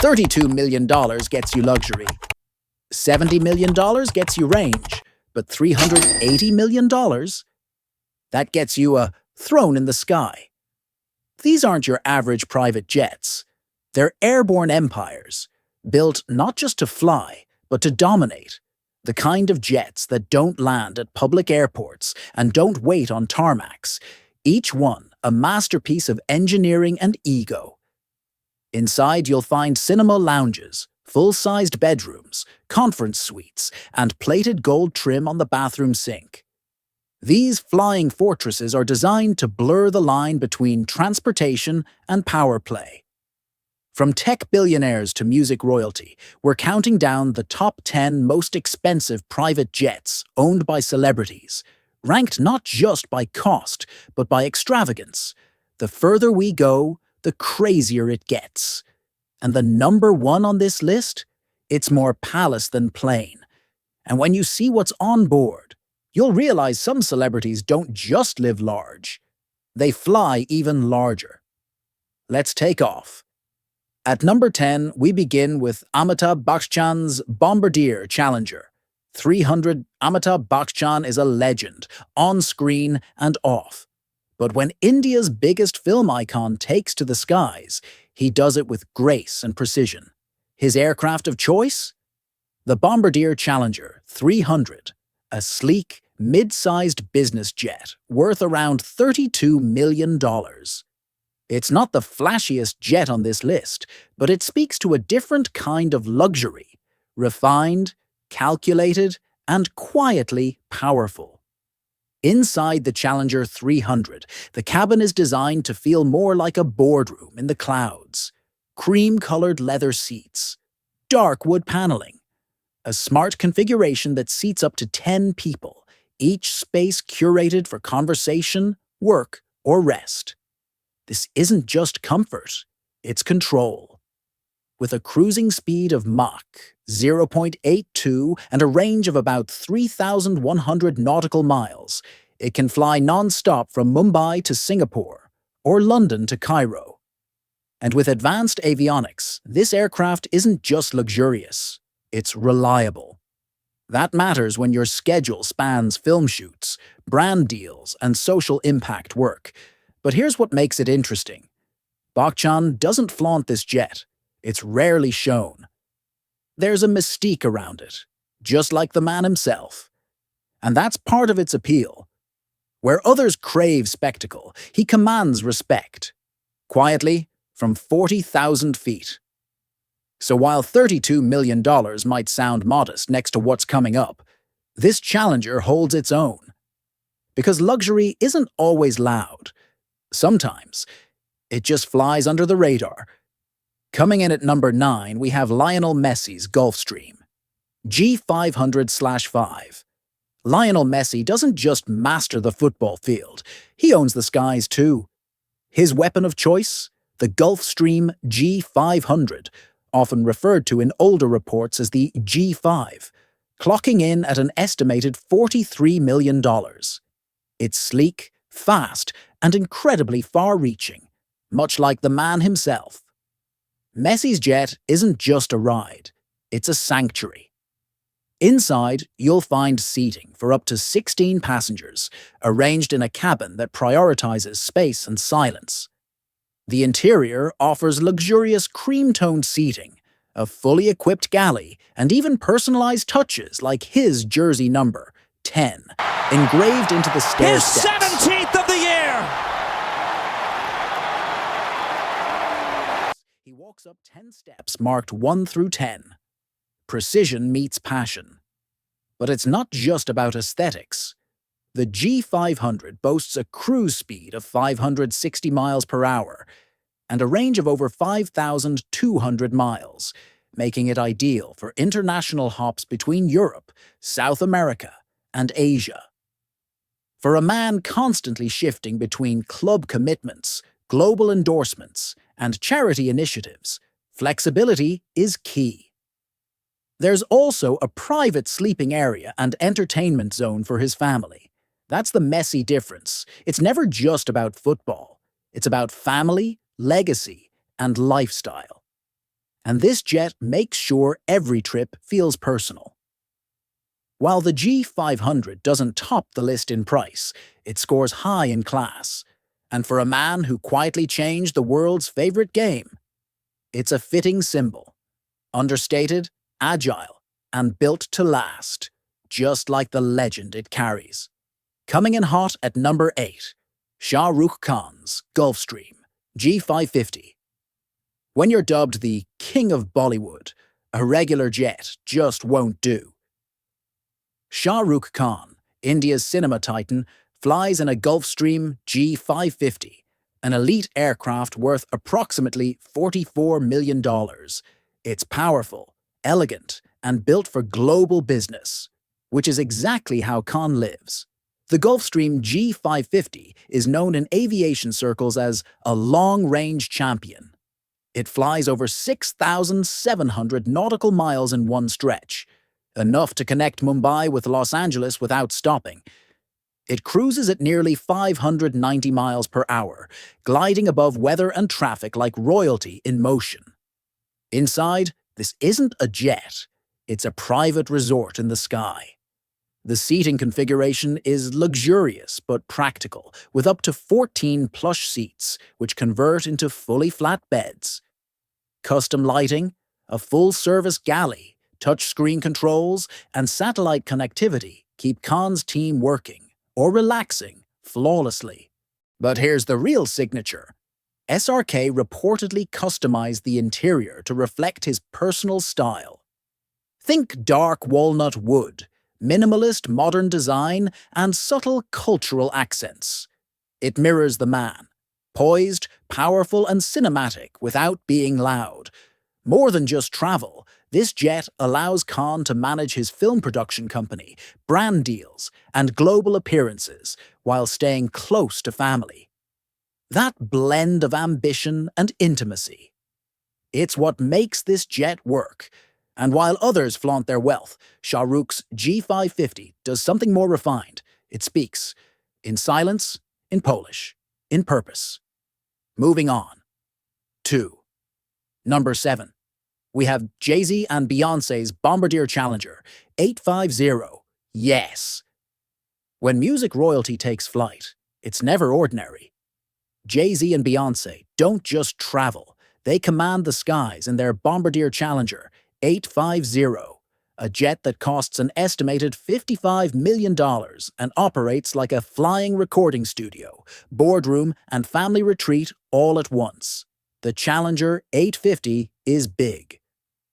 $32 million gets you luxury. $70 million gets you range. But $380 million? That gets you a throne in the sky. These aren't your average private jets. They're airborne empires, built not just to fly, but to dominate. The kind of jets that don't land at public airports and don't wait on tarmacs. Each one a masterpiece of engineering and ego. Inside you'll find cinema lounges, full-sized bedrooms, conference suites, and plated gold trim on the bathroom sink. These flying fortresses are designed to blur the line between transportation and power play. From tech billionaires to music royalty, we're counting down the top 10 most expensive private jets owned by celebrities, ranked not just by cost, but by extravagance. The further we go, the crazier it gets. And the number one on this list? It's more palace than plain. And when you see what's on board, you'll realize some celebrities don't just live large. They fly even larger. Let's take off. At number 10, we begin with Amitabh Bachchan's Bombardier Challenger. 300. Amitabh Bachchan is a legend, on screen and off. But when India's biggest film icon takes to the skies, he does it with grace and precision. His aircraft of choice? The Bombardier Challenger 300, a sleek, mid-sized business jet worth around $32 million. It's not the flashiest jet on this list, but it speaks to a different kind of luxury, refined, calculated, and quietly powerful. Inside the Challenger 300, the cabin is designed to feel more like a boardroom in the clouds. Cream-colored leather seats, dark wood paneling, a smart configuration that seats up to 10 people, each space curated for conversation, work, or rest. This isn't just comfort, it's control. With a cruising speed of Mach 0.82 and a range of about 3,100 nautical miles, it can fly non-stop from Mumbai to Singapore or London to Cairo. And with advanced avionics, this aircraft isn't just luxurious, it's reliable. That matters when your schedule spans film shoots, brand deals, and social impact work. But here's what makes it interesting. Bachchan doesn't flaunt this jet. It's rarely shown. There's a mystique around it, just like the man himself. And that's part of its appeal. Where others crave spectacle, he commands respect. Quietly, from 40,000 feet. So while $32 million might sound modest next to what's coming up, this Challenger holds its own. Because luxury isn't always loud. Sometimes, it just flies under the radar. Coming in at number 9, we have Lionel Messi's Gulfstream. G500/5. Lionel Messi doesn't just master the football field, he owns the skies too. His weapon of choice? The Gulfstream G500, often referred to in older reports as the G5, clocking in at an estimated $43 million. It's sleek, fast, and incredibly far-reaching, much like the man himself. Messi's jet isn't just a ride, it's a sanctuary. Inside, you'll find seating for up to 16 passengers, arranged in a cabin that prioritizes space and silence. The interior offers luxurious cream-toned seating, a fully equipped galley, and even personalized touches like his jersey number, 10, engraved into the stair steps. His 17th of the year! He walks up 10 steps marked 1 through 10. Precision meets passion. But it's not just about aesthetics. The G500 boasts a cruise speed of 560 miles per hour and a range of over 5,200 miles, making it ideal for international hops between Europe, South America, and Asia. For a man constantly shifting between club commitments, global endorsements, and charity initiatives, flexibility is key. There's also a private sleeping area and entertainment zone for his family. That's the Messi difference. It's never just about football. It's about family, legacy, and lifestyle. and this jet makes sure every trip feels personal. While the G500 doesn't top the list in price, it scores high in class. And for a man who quietly changed the world's favorite game, it's a fitting symbol. Understated, agile, and built to last, just like the legend it carries. Coming in hot at number 8, Shah Rukh Khan's Gulfstream G550. When you're dubbed the King of Bollywood, a regular jet just won't do. Shah Rukh Khan, India's cinema titan, flies in a Gulfstream G550, an elite aircraft worth approximately $44 million. It's powerful, elegant, and built for global business, which is exactly how Khan lives. The Gulfstream G550 is known in aviation circles as a long-range champion. It flies over 6,700 nautical miles in one stretch, enough to connect Mumbai with Los Angeles without stopping. It cruises at nearly 590 miles per hour, gliding above weather and traffic like royalty in motion. Inside, this isn't a jet, it's a private resort in the sky. The seating configuration is luxurious but practical, with up to 14 plush seats, which convert into fully flat beds. Custom lighting, a full-service galley, touchscreen controls, and satellite connectivity keep Khan's team working, or relaxing, flawlessly. But here's the real signature. SRK reportedly customized the interior to reflect his personal style. Think dark walnut wood, minimalist modern design, and subtle cultural accents. It mirrors the man, poised, powerful, and cinematic without being loud. More than just travel, this jet allows Khan to manage his film production company, brand deals, and global appearances while staying close to family. That blend of ambition and intimacy. It's what makes this jet work. And while others flaunt their wealth, Shah Rukh's G550 does something more refined. It speaks in silence, in Polish, in purpose. Moving on. 2. Number 7. We have Jay-Z and Beyoncé's Bombardier Challenger 850. Yes! When music royalty takes flight, it's never ordinary. Jay-Z and Beyoncé don't just travel, they command the skies in their Bombardier Challenger 850, a jet that costs an estimated $55 million and operates like a flying recording studio, boardroom, and family retreat all at once. The Challenger 850 is big,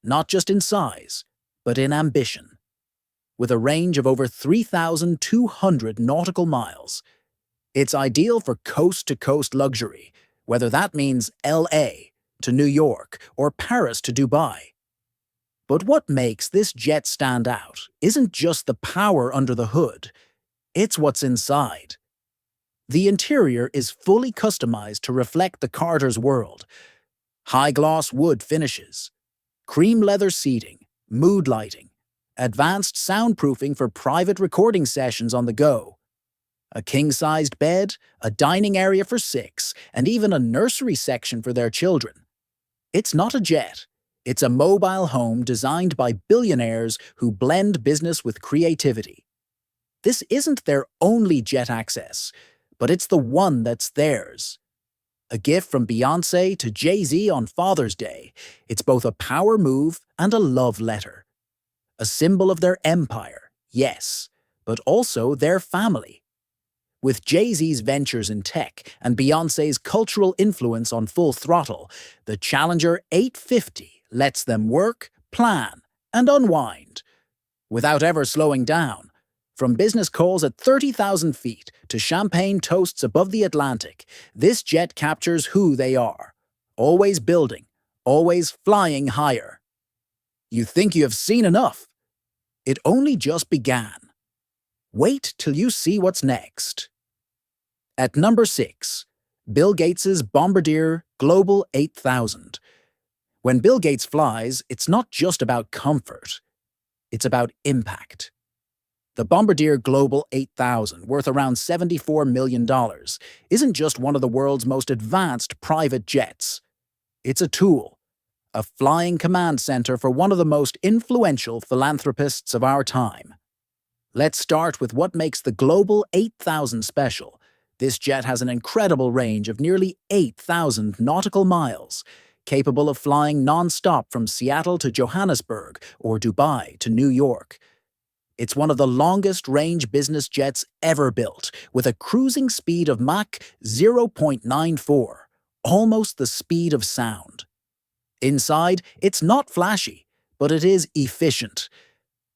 not just in size, but in ambition. With a range of over 3,200 nautical miles, it's ideal for coast-to-coast luxury, whether that means LA to New York or Paris to Dubai. But what makes this jet stand out isn't just the power under the hood, it's what's inside. The interior is fully customized to reflect the Carter's world. High-gloss wood finishes, cream leather seating, mood lighting, advanced soundproofing for private recording sessions on the go, a king-sized bed, a dining area for 6, and even a nursery section for their children. It's not a jet. It's a mobile home designed by billionaires who blend business with creativity. This isn't their only jet access, but it's the one that's theirs. A gift from Beyoncé to Jay-Z on Father's Day, it's both a power move and a love letter. A symbol of their empire, yes, but also their family. With Jay-Z's ventures in tech and Beyoncé's cultural influence on full throttle, the Challenger 850 lets them work, plan, and unwind, without ever slowing down. From business calls at 30,000 feet to champagne toasts above the Atlantic, this jet captures who they are. Always building, always flying higher. You think you have seen enough? It only just began. Wait till you see what's next. At number 6, Bill Gates's Bombardier Global 8000. When Bill Gates flies, it's not just about comfort. It's about impact. The Bombardier Global 8000, worth around $74 million, isn't just one of the world's most advanced private jets. It's a tool, a flying command center for one of the most influential philanthropists of our time. Let's start with what makes the Global 8000 special. This jet has an incredible range of nearly 8,000 nautical miles, capable of flying non-stop from Seattle to Johannesburg or Dubai to New York. It's one of the longest-range business jets ever built, with a cruising speed of Mach 0.94, almost the speed of sound. Inside, it's not flashy, but it is efficient.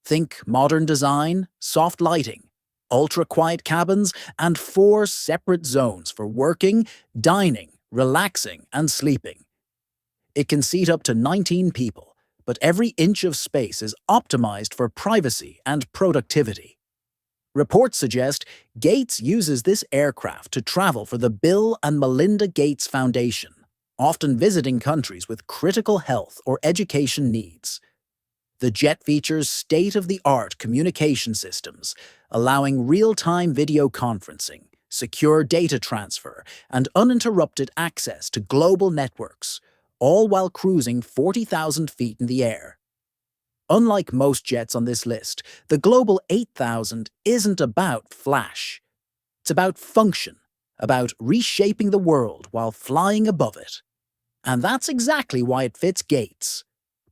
Think modern design, soft lighting, ultra-quiet cabins, and 4 separate zones for working, dining, relaxing, and sleeping. It can seat up to 19 people, but every inch of space is optimized for privacy and productivity. Reports suggest Gates uses this aircraft to travel for the Bill and Melinda Gates Foundation, often visiting countries with critical health or education needs. The jet features state-of-the-art communication systems, allowing real-time video conferencing, secure data transfer, and uninterrupted access to global networks, all while cruising 40,000 feet in the air. Unlike most jets on this list, the Global 8000 isn't about flash. It's about function, about reshaping the world while flying above it. And that's exactly why it fits Gates.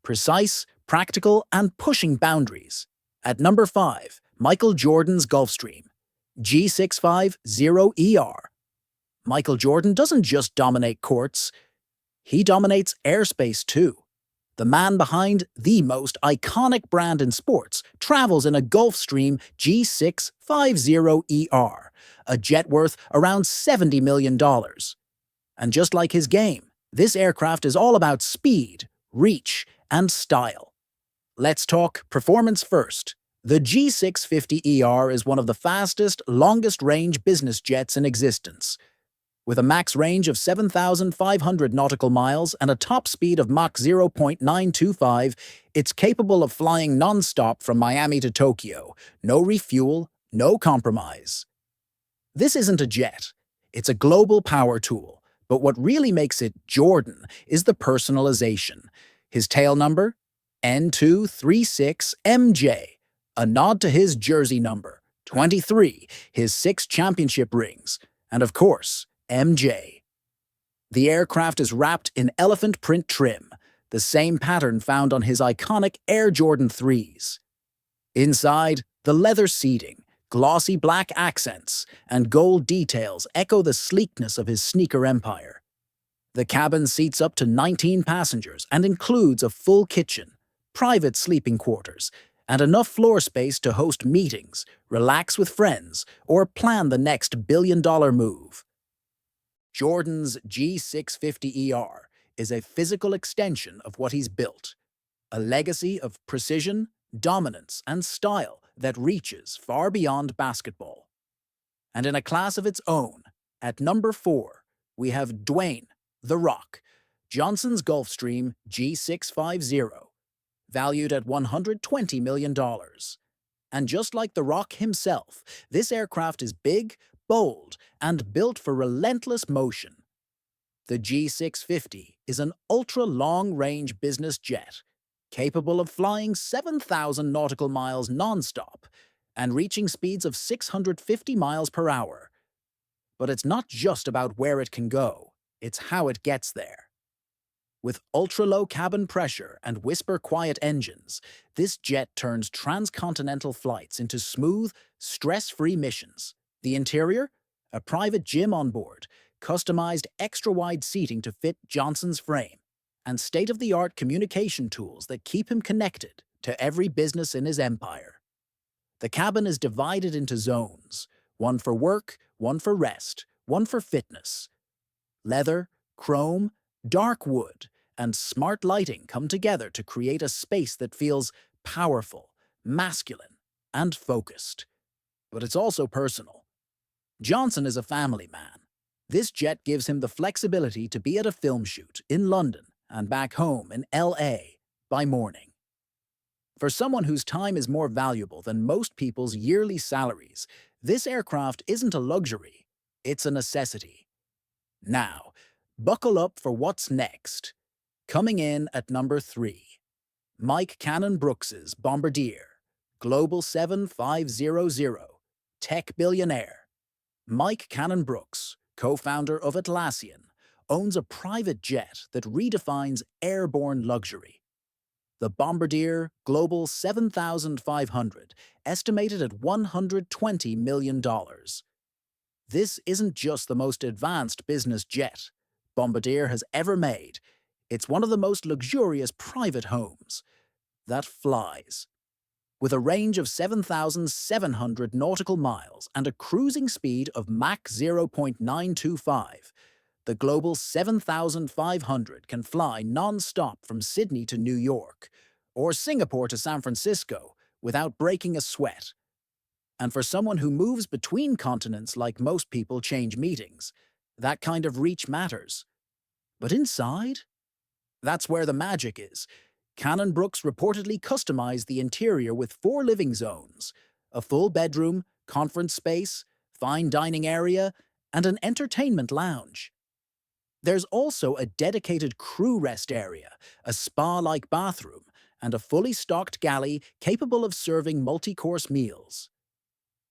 Precise, practical, and pushing boundaries. At number 5, Michael Jordan's Gulfstream, G650ER. Michael Jordan doesn't just dominate courts, he dominates airspace too. The man behind the most iconic brand in sports travels in a Gulfstream G650ER, a jet worth around $70 million. And just like his game, this aircraft is all about speed, reach, and style. Let's talk performance first. The G650ER is one of the fastest, longest-range business jets in existence. With a max range of 7,500 nautical miles and a top speed of Mach 0.925, it's capable of flying non-stop from Miami to Tokyo. No refuel, no compromise. This isn't a jet. It's a global power tool. But what really makes it Jordan is the personalization. His tail number? N236MJ, a nod to his jersey number. 23, his 6 championship rings. And of course, MJ. The aircraft is wrapped in elephant print trim, the same pattern found on his iconic Air Jordan 3s. Inside, the leather seating, glossy black accents, and gold details echo the sleekness of his sneaker empire. The cabin seats up to 19 passengers and includes a full kitchen, private sleeping quarters, and enough floor space to host meetings, relax with friends, or plan the next billion-dollar move. Jordan's G650ER is a physical extension of what he's built, a legacy of precision, dominance, and style that reaches far beyond basketball. And in a class of its own, at number 4, we have Dwayne The Rock Johnson's Gulfstream G650, valued at $120 million. And just like The Rock himself, this aircraft is big, bold, and built for relentless motion. The G650 is an ultra-long-range business jet, capable of flying 7,000 nautical miles non-stop and reaching speeds of 650 miles per hour. But it's not just about where it can go, it's how it gets there. With ultra-low cabin pressure and whisper-quiet engines, this jet turns transcontinental flights into smooth, stress-free missions. The interior? A private gym on board, customized extra-wide seating to fit Johnson's frame, and state-of-the-art communication tools that keep him connected to every business in his empire. The cabin is divided into zones, one for work, one for rest, one for fitness. Leather, chrome, dark wood, and smart lighting come together to create a space that feels powerful, masculine, and focused. But it's also personal. Johnson is a family man. This jet gives him the flexibility to be at a film shoot in London and back home in LA by morning. For someone whose time is more valuable than most people's yearly salaries, this aircraft isn't a luxury, it's a necessity. Now, buckle up for what's next. Coming in at number 3, Mike Cannon Brooks's Bombardier, Global 7500, Tech Billionaire. Mike Cannon Brooks, co-founder of Atlassian, owns a private jet that redefines airborne luxury. The Bombardier Global 7500, estimated at $120 million. This isn't just the most advanced business jet Bombardier has ever made. It's one of the most luxurious private homes that flies. With a range of 7,700 nautical miles and a cruising speed of Mach 0.925, the Global 7500 can fly non-stop from Sydney to New York or Singapore to San Francisco without breaking a sweat. And for someone who moves between continents like most people change meetings, that kind of reach matters. But inside? That's where the magic is. Cannon Brooks reportedly customized the interior with 4 living zones, a full bedroom, conference space, fine dining area, and an entertainment lounge. There's also a dedicated crew rest area, a spa-like bathroom, and a fully stocked galley capable of serving multi-course meals.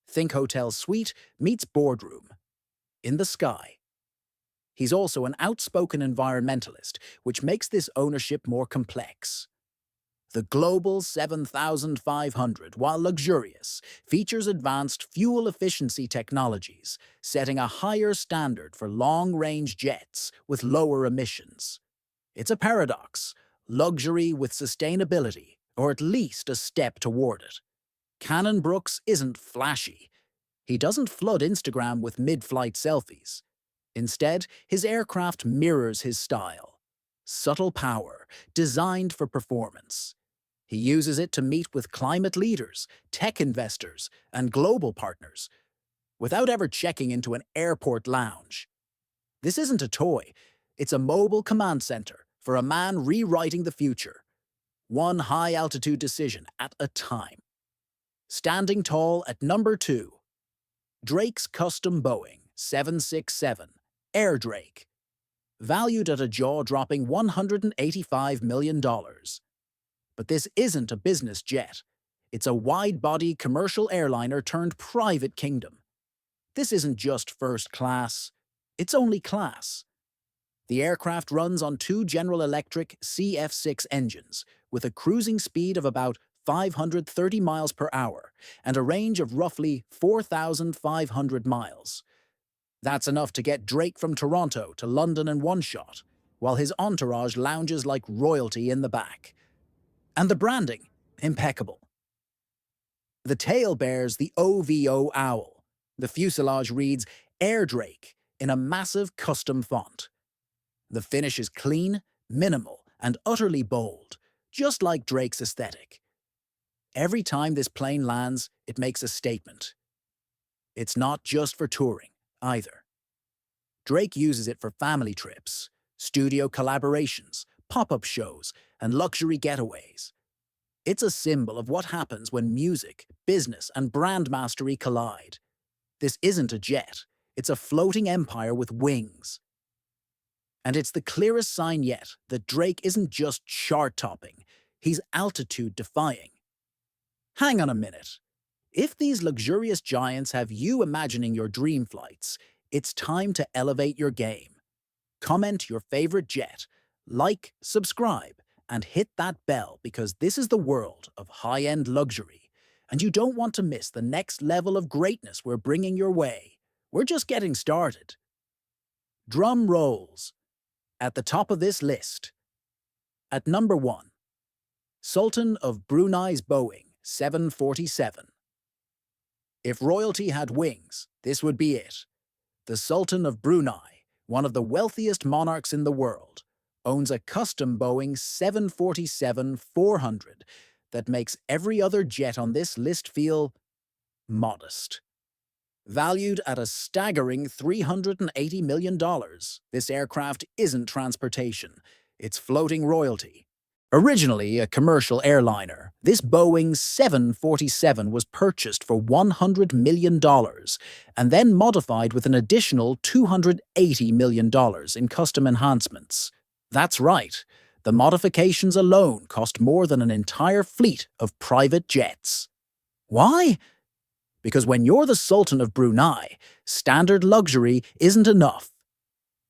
Think hotel suite meets boardroom. In the sky. He's also an outspoken environmentalist, which makes this ownership more complex. The Global 7500, while luxurious, features advanced fuel efficiency technologies, setting a higher standard for long-range jets with lower emissions. It's a paradox, luxury with sustainability, or at least a step toward it. Cannon Brooks isn't flashy. He doesn't flood Instagram with mid-flight selfies. Instead, his aircraft mirrors his style. Subtle power, designed for performance. He uses it to meet with climate leaders, tech investors, and global partners, without ever checking into an airport lounge. This isn't a toy. It's a mobile command center for a man rewriting the future, one high-altitude decision at a time. Standing tall at number 2, Drake's custom Boeing 767, Air Drake, valued at a jaw-dropping $185 million. But this isn't a business jet. It's a wide-body commercial airliner turned private kingdom. This isn't just first class. It's only class. The aircraft runs on 2 General Electric CF6 engines with a cruising speed of about 530 miles per hour and a range of roughly 4,500 miles. That's enough to get Drake from Toronto to London in one shot, while his entourage lounges like royalty in the back. And the branding, impeccable. The tail bears the OVO owl. The fuselage reads Air Drake in a massive custom font. The finish is clean, minimal, and utterly bold, just like Drake's aesthetic. Every time this plane lands, it makes a statement. It's not just for touring, either. Drake uses it for family trips, studio collaborations, pop-up shows, and luxury getaways. It's a symbol of what happens when music, business, and brand mastery collide. This isn't a jet. It's a floating empire with wings. And it's the clearest sign yet that Drake isn't just chart-topping. He's altitude-defying. Hang on a minute. If these luxurious giants have you imagining your dream flights, it's time to elevate your game. Comment your favorite jet, like, subscribe, and hit that bell because this is the world of high-end luxury, and you don't want to miss the next level of greatness we're bringing your way. We're just getting started. Drum rolls. At the top of this list. At number 1, Sultan of Brunei's Boeing 747. If royalty had wings, this would be it. The Sultan of Brunei, one of the wealthiest monarchs in the world, owns a custom Boeing 747-400 that makes every other jet on this list feel modest. Valued at a staggering $380 million, this aircraft isn't transportation, it's floating royalty. Originally a commercial airliner, this Boeing 747 was purchased for $100 million and then modified with an additional $280 million in custom enhancements. That's right, The modifications alone cost more than an entire fleet of private jets. Why? Because when you're the Sultan of Brunei, standard luxury isn't enough.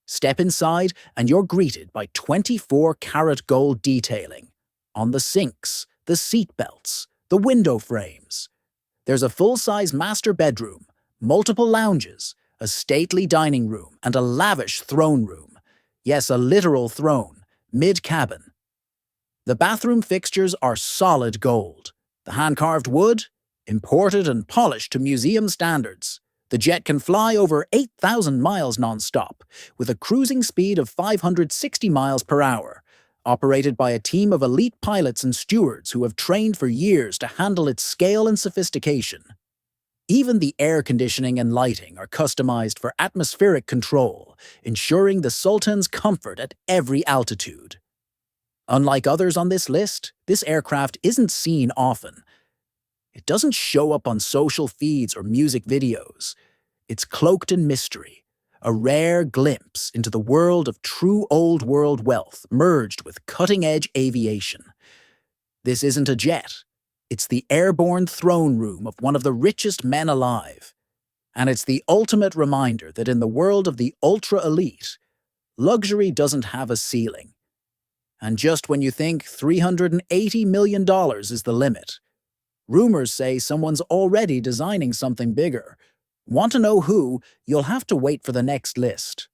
Step inside and you're greeted by 24-karat gold detailing on the sinks, the seat belts, the window frames. There's a full-size master bedroom, multiple lounges, a stately dining room, and a lavish throne room. Yes, a literal throne, mid-cabin. The bathroom fixtures are solid gold. The hand-carved wood, imported and polished to museum standards. The jet can fly over 8,000 miles non-stop, with a cruising speed of 560 miles per hour, operated by a team of elite pilots and stewards who have trained for years to handle its scale and sophistication. Even the air conditioning and lighting are customized for atmospheric control, ensuring the Sultan's comfort at every altitude. Unlike others on this list, this aircraft isn't seen often. It doesn't show up on social feeds or music videos. It's cloaked in mystery, a rare glimpse into the world of true old-world wealth merged with cutting-edge aviation. This isn't a jet. It's the airborne throne room of one of the richest men alive. And it's the ultimate reminder that in the world of the ultra-elite, luxury doesn't have a ceiling. And just when you think $380 million is the limit, rumors say someone's already designing something bigger. Want to know who? You'll have to wait for the next list.